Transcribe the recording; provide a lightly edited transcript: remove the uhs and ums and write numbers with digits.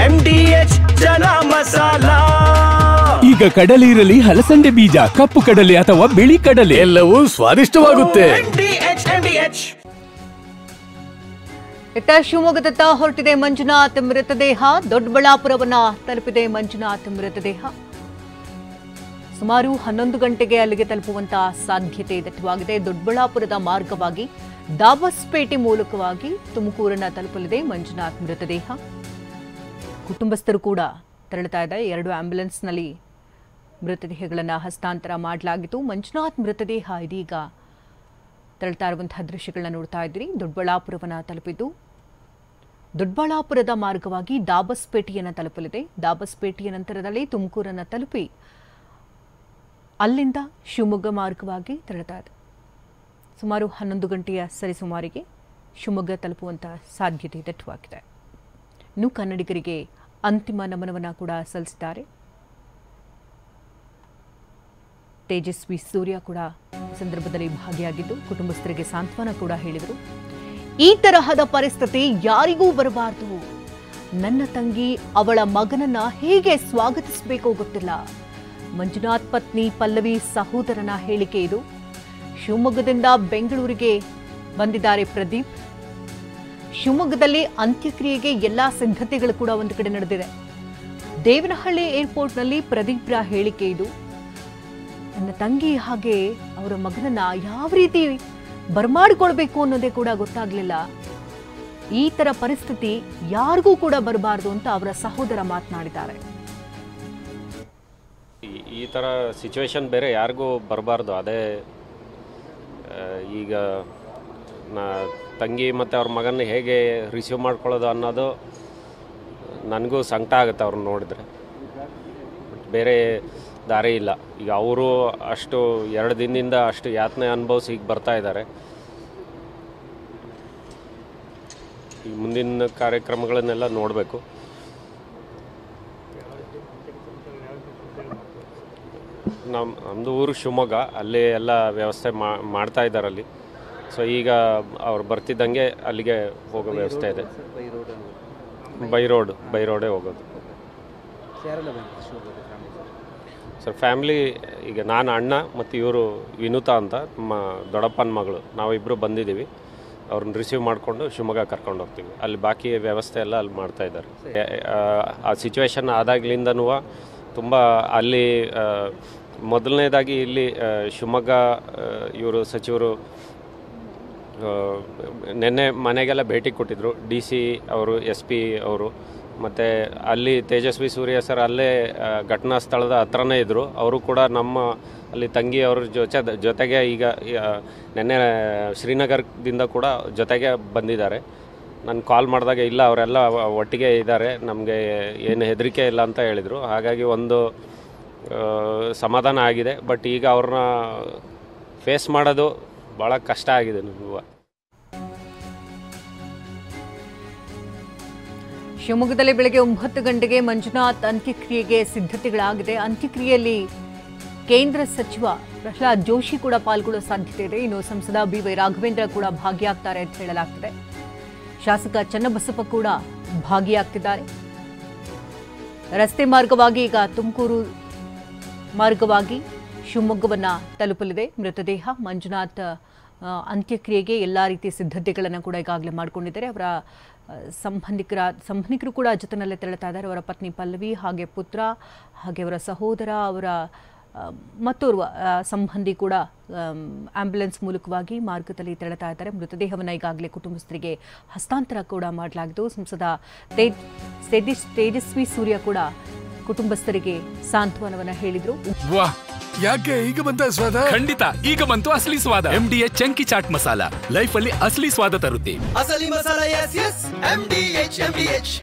MDH ಜನ ಮಸಾಲಾ. ಈಗ ಕಡಲೆ ಇರಲಿ, ಹಲಸಂದೆ ಬೀಜ, ಕಪ್ಪು ಕಡಲೆ ಅಥವಾ ಬಿಳಿ ಕಡಲೆ, ಎಲ್ಲವೂ ಸ್ವಾದಿಷ್ಟವಾಗುತ್ತೆ. MDH. ಇತ್ತ ಶಿವಮೊಗ್ಗದತ್ತ ಹೊರಟಿದೆ ಮಂಜುನಾಥ್ ಮೃತದೇಹ. ದೊಡ್ಡಬಳ್ಳಾಪುರವನ್ನ ತಲುಪಿದೆ ಮಂಜುನಾಥ್ ಮೃತದೇಹ. ಸುಮಾರು 11 ಗಂಟೆಗೆ ಅಲ್ಲಿಗೆ ತಲುಪುವಂತಹ ಸಾಧ್ಯತೆ ದಟ್ಟವಾಗಿದೆ. ದೊಡ್ಡಬಳ್ಳಾಪುರದ ಮಾರ್ಗವಾಗಿ ದಾಬಸ್ಪೇಟೆ ಮೂಲಕವಾಗಿ ತುಮಕೂರನ್ನ ತಲುಪಲಿದೆ ಮಂಜುನಾಥ್ ಮೃತದೇಹ. ಕುಟುಂಬಸ್ಥರು ಕೂಡ ತೆರಳುತ್ತಾ ಇದ್ದಾರೆ. 2 ಆಂಬ್ಯುಲೆನ್ಸ್ನಲ್ಲಿ ಮೃತದೇಹಗಳನ್ನು ಹಸ್ತಾಂತರ ಮಾಡಲಾಗಿತ್ತು. ಮಂಜುನಾಥ್ ಮೃತದೇಹ ಇದೀಗ ತೆರಳುತ್ತಾ ಇರುವಂತಹ ದೃಶ್ಯಗಳನ್ನ ನೋಡ್ತಾ ಇದ್ದೀರಿ. ದೊಡ್ಡಬಳ್ಳಾಪುರವನ್ನು ತಲುಪಿದ್ದು ದೊಡ್ಡಬಳ್ಳಾಪುರದ ಮಾರ್ಗವಾಗಿ ದಾಬಸ್ಪೇಟೆಯನ್ನು ತಲುಪಲಿದೆ. ದಾಬಸ್ಪೇಟೆಯ ನಂತರದಲ್ಲಿ ತುಮಕೂರನ್ನು ತಲುಪಿ ಅಲ್ಲಿಂದ ಶಿವಮೊಗ್ಗ ಮಾರ್ಗವಾಗಿ ತೆರಳುತ್ತಾ ಇದೆ. ಸುಮಾರು 11 ಗಂಟೆಯ ಸರಿಸುಮಾರಿಗೆ ಶಿವಮೊಗ್ಗ ತಲುಪುವಂತಹ ಸಾಧ್ಯತೆ ದಟ್ಟವಾಗಿದೆ. ಇನ್ನು ಕನ್ನಡಿಗರಿಗೆ ಅಂತಿಮ ನಮನವನ್ನು ಕೂಡ ಸಲ್ಲಿಸಿದ್ದಾರೆ. ತೇಜಸ್ವಿ ಸೂರ್ಯ ಕೂಡ ಸಂದರ್ಭದಲ್ಲಿ ಭಾಗಿಯಾಗಿದ್ದು ಕುಟುಂಬಸ್ಥರಿಗೆ ಸಾಂತ್ವನ ಕೂಡ ಹೇಳಿದರು. ಈ ತರಹದ ಪರಿಸ್ಥಿತಿ ಯಾರಿಗೂ ಬರಬಾರದು. ನನ್ನ ತಂಗಿ ಅವಳ ಮಗನನ್ನ ಹೇಗೆ ಸ್ವಾಗತಿಸಬೇಕೋ ಗೊತ್ತಿಲ್ಲ. ಮಂಜುನಾಥ್ ಪತ್ನಿ ಪಲ್ಲವಿ ಸಹೋದರನ ಹೇಳಿಕೆ ಇದು. ಶಿವಮೊಗ್ಗದಿಂದ ಬೆಂಗಳೂರಿಗೆ ಬಂದಿದ್ದಾರೆ ಪ್ರದೀಪ್. ಶಿವಮೊಗ್ಗದಲ್ಲಿ ಅಂತ್ಯಕ್ರಿಯೆಗೆ ಎಲ್ಲಾ ಸಿದ್ಧತೆಗಳು ಕೂಡ ಒಂದು ಕಡೆ ನಡೆದಿದೆ. ದೇವನಹಳ್ಳಿ ಏರ್ಪೋರ್ಟ್ನಲ್ಲಿ ಪ್ರದೀಪ್ರ ಹೇಳಿಕೆ ಇದು. ನನ್ನ ತಂಗಿ ಹಾಗೆ ಅವರ ಮಗನನ್ನ ಯಾವ ರೀತಿ ಬರಮಾಡಿಕೊಳ್ಬೇಕು ಅನ್ನೋದೇ ಕೂಡ ಗೊತ್ತಾಗ್ಲಿಲ್ಲ. ಈ ತರ ಪರಿಸ್ಥಿತಿ ಯಾರಿಗೂ ಕೂಡ ಬರಬಾರದು ಅಂತ ಅವರ ಸಹೋದರ ಮಾತನಾಡಿದ್ದಾರೆ. ಈ ಥರ ಸಿಚುವೇಶನ್ ಬೇರೆ ಯಾರಿಗೂ ಬರಬಾರ್ದು. ಅದೇ ಈಗ ತಂಗಿ ಮತ್ತು ಅವ್ರ ಮಗನ ಹೇಗೆ ರಿಸೀವ್ ಮಾಡ್ಕೊಳ್ಳೋದು ಅನ್ನೋದು ನನಗೂ ಸಂಕಟ ಆಗುತ್ತೆ ಅವ್ರನ್ನ ನೋಡಿದ್ರೆ. ಬೇರೆ ದಾರಿ ಇಲ್ಲ. ಈಗ ಅವರು ಅಷ್ಟು 2 ದಿನದಿಂದ ಅಷ್ಟು ಯಾತನೆ ಅನುಭವಿಸಿ ಈಗ ಬರ್ತಾ ಇದ್ದಾರೆ. ಈ ಮುಂದಿನ ಕಾರ್ಯಕ್ರಮಗಳನ್ನೆಲ್ಲ ನೋಡಬೇಕು. ನಮ್ಮದು ಊರು ಶಿವಮೊಗ್ಗ. ಅಲ್ಲಿ ಎಲ್ಲ ವ್ಯವಸ್ಥೆ ಮಾಡ್ತಾ ಇದ್ದಾರೆ ಅಲ್ಲಿ. ಸೊ ಈಗ ಅವ್ರು ಬರ್ತಿದ್ದಂಗೆ ಅಲ್ಲಿಗೆ ಹೋಗೋ ವ್ಯವಸ್ಥೆ ಇದೆ. ಬೈ ರೋಡೇ ಹೋಗೋದು ಸರ್. ಫ್ಯಾಮ್ಲಿ ಈಗ ನಾನು ಅಣ್ಣ ಮತ್ತು ಇವರು ವಿನುತಾ ಅಂತ ನಮ್ಮ ದೊಡ್ಡಪ್ಪನ ಮಗಳು, ನಾವಿಬ್ಬರು ಬಂದಿದ್ದೀವಿ. ಅವ್ರನ್ನ ರಿಸೀವ್ ಮಾಡಿಕೊಂಡು ಶಿವಮೊಗ್ಗ ಕರ್ಕೊಂಡು ಹೋಗ್ತೀವಿ. ಅಲ್ಲಿ ಬಾಕಿ ವ್ಯವಸ್ಥೆ ಎಲ್ಲ ಅಲ್ಲಿ ಮಾಡ್ತಾ ಇದ್ದಾರೆ. ಆ ಸಿಚುವೇಶನ್ ಆದಾಗ್ಲಿಂದನೂ ತುಂಬ ಅಲ್ಲಿ ಮೊದಲನೇದಾಗಿ ಇಲ್ಲಿ ಶಿವಮೊಗ್ಗ ಇವರು ಸಚಿವರು ನಿನ್ನೆ ಮನೆಗೆಲ್ಲ ಭೇಟಿ ಕೊಟ್ಟಿದ್ದರು. DC ಅವರು, SP ಅವರು, ಮತ್ತು ಅಲ್ಲಿ ತೇಜಸ್ವಿ ಸೂರ್ಯ ಸರ್ ಅಲ್ಲೇ ಘಟನಾ ಸ್ಥಳದ ಹತ್ರನೇ ಇದ್ದರು. ಅವರು ಕೂಡ ನಮ್ಮ ಅಲ್ಲಿ ತಂಗಿ ಅವ್ರ ಜೊತೆಗೆ ಈಗ ನಿನ್ನೆ ಶ್ರೀನಗರದಿಂದ ಕೂಡ ಜೊತೆಗೆ ಬಂದಿದ್ದಾರೆ. ನಾನು ಕಾಲ್ ಮಾಡಿದಾಗ ಇಲ್ಲ ಅವರೆಲ್ಲ ಒಟ್ಟಿಗೆ ಇದ್ದಾರೆ, ನಮಗೆ ಏನು ಹೆದರಿಕೆ ಇಲ್ಲ ಅಂತ ಹೇಳಿದರು. ಹಾಗಾಗಿ ಒಂದು ಸಮಾಧಾನ ಆಗಿದೆ. ಬಟ್ ಈಗ ಅವ್ರನ್ನ ಫೇಸ್ ಮಾಡೋದು ಭಾಳ ಕಷ್ಟ ಆಗಿದೆ ನಮಗೂ. ಶಿವಮೊಗ್ಗದಲ್ಲಿ ಬೆಳಗ್ಗೆ 9 ಗಂಟೆಗೆ ಮಂಜುನಾಥ್ ಅಂತ್ಯಕ್ರಿಯೆಗೆ ಸಿದ್ಧತೆಗಳಾಗಿದೆ. ಅಂತ್ಯಕ್ರಿಯೆಯಲ್ಲಿ ಕೇಂದ್ರ ಸಚಿವ ಪ್ರಹ್ಲಾದ್ ಜೋಶಿ ಕೂಡ ಪಾಲ್ಗೊಳ್ಳುವ ಸಾಧ್ಯತೆ ಇದೆ. ಇನ್ನು ಸಂಸದ BY ರಾಘವೇಂದ್ರ ಕೂಡ ಭಾಗಿಯಾಗ್ತಾರೆ ಅಂತ ಹೇಳಲಾಗ್ತಿದೆ. ಶಾಸಕ ಚನ್ನಬಸಪ್ಪ ಕೂಡ ಭಾಗಿಯಾಗ್ತಿದ್ದಾರೆ. ರಸ್ತೆ ಮಾರ್ಗವಾಗಿ ಈಗ ತುಮಕೂರು ಮಾರ್ಗವಾಗಿ ಶಿವಮೊಗ್ಗವನ್ನ ತಲುಪಲಿದೆ ಮೃತದೇಹ. ಮಂಜುನಾಥ್ ಅಂತ್ಯಕ್ರಿಯೆಗೆ ಎಲ್ಲಾ ರೀತಿಯ ಸಿದ್ಧತೆಗಳನ್ನು ಕೂಡ ಈಗಾಗಲೇ ಮಾಡಿಕೊಂಡಿದ್ದಾರೆ. ಅವರ ಸಂಬಂಧಿಕರು ಕೂಡ ಜೊತೆನಲ್ಲೇ ತೆರಳುತ್ತಾ ಇದ್ದಾರೆ. ಅವರ ಪತ್ನಿ ಪಲ್ಲವಿ, ಹಾಗೆ ಪುತ್ರ, ಹಾಗೆ ಅವರ ಸಹೋದರ, ಅವರ ಮತ್ತೋರ್ವ ಸಂಬಂಧಿ ಕೂಡ ಆಂಬ್ಯುಲೆನ್ಸ್ ಮೂಲಕವಾಗಿ ಮಾರ್ಗದಲ್ಲಿ ತೆರಳುತ್ತಾ ಇದ್ದಾರೆ. ಮೃತದೇಹವನ್ನು ಈಗಾಗಲೇ ಕುಟುಂಬಸ್ಥರಿಗೆ ಹಸ್ತಾಂತರ ಕೂಡ ಮಾಡಲಾಗಿದ್ದು, ಸಂಸದ ತೇಜಸ್ವಿ ಸೂರ್ಯ ಕೂಡ ಕುಟುಂಬಸ್ಥರಿಗೆ ಸಾಂತ್ವನವನ್ನ ಹೇಳಿದ್ರು. ಯಾಕೆ ಈಗ ಬಂತ ಸ್ವಾದ? ಖಂಡಿತ ಈಗ ಬಂತು ಅಸಲಿ ಸ್ವಾದ. MDH chunky chaat masala life ಅಲ್ಲಿ ಅಸಲಿ ಸ್ವಾದ ತರುತ್ತೆ. ಅಸಲಿ ಮಸಾಲ. MDH.